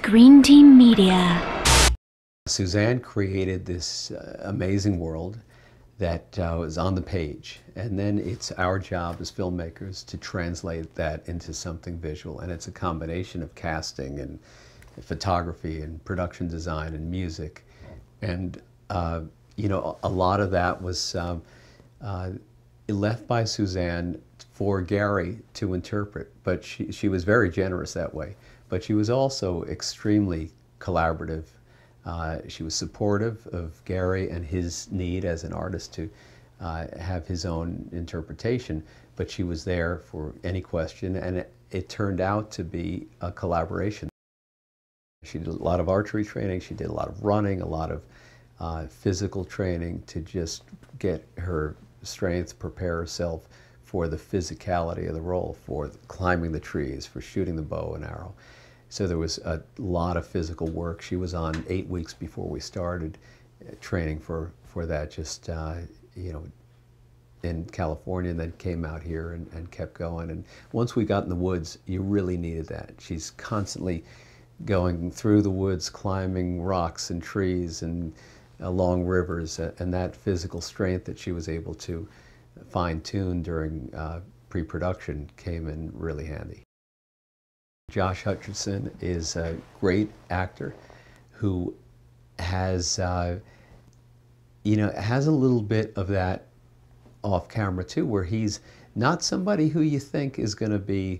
Screen Team Media. Suzanne created this amazing world that was on the page, and then it's our job as filmmakers to translate that into something visual, and it's a combination of casting and photography and production design and music, and you know, a lot of that was left by Suzanne for Gary to interpret, but she was very generous that way, but she was also extremely collaborative. She was supportive of Gary and his need as an artist to have his own interpretation, but she was there for any question, and it turned out to be a collaboration. She did a lot of archery training, she did a lot of running, a lot of physical training to just get her strength, prepare herself for the physicality of the role, for climbing the trees, for shooting the bow and arrow. So there was a lot of physical work. She was on 8 weeks before we started training for that, just you know, in California, and then came out here and kept going. And once we got in the woods, you really needed that. She's constantly going through the woods, climbing rocks and trees and along rivers, and that physical strength that she was able to fine-tune during pre-production came in really handy. Josh Hutcherson is a great actor who has, you know, has a little bit of that off camera too, where he's not somebody who you think is going to be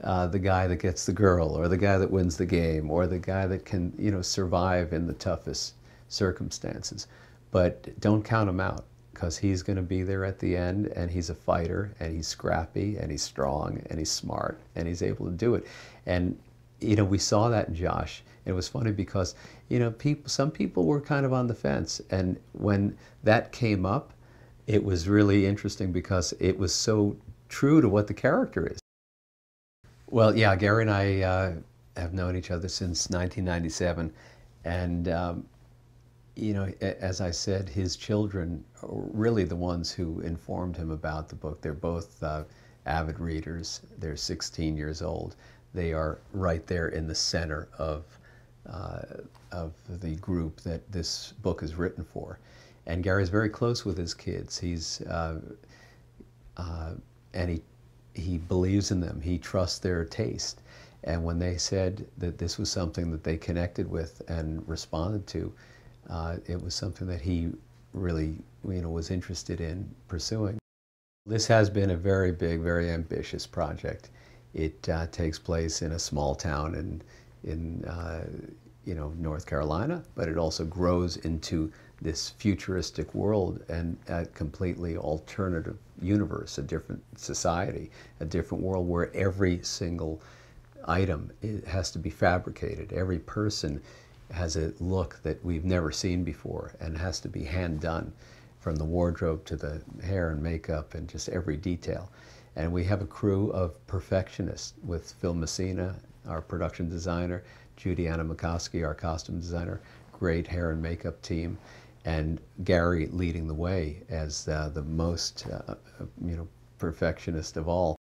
the guy that gets the girl, or the guy that wins the game, or the guy that can, you know, survive in the toughest circumstances. But don't count him out, because he's going to be there at the end, and he's a fighter, and he's scrappy, and he's strong, and he's smart, and he's able to do it. And you know, we saw that in Josh. It was funny because, you know, some people were kind of on the fence, and when that came up, it was really interesting because it was so true to what the character is. Well, yeah, Gary and I have known each other since 1997, and you know, as I said, his children are really the ones who informed him about the book. They're both avid readers. They're 16 years old. They are right there in the center of the group that this book is written for. And Gary's very close with his kids. He's and he believes in them. He trusts their taste. And when they said that this was something that they connected with and responded to, it was something that he really, you know, was interested in pursuing. This has been a very big, very ambitious project. It takes place in a small town in you know, North Carolina, but it also grows into this futuristic world and a completely alternative universe, a different society, a different world where every single item has to be fabricated. Every person has a look that we've never seen before and has to be hand done, from the wardrobe to the hair and makeup and just every detail. And we have a crew of perfectionists with Phil Messina, our production designer, Judy-Anna McCoskey, our costume designer, great hair and makeup team, and Gary leading the way as the most you know, perfectionist of all.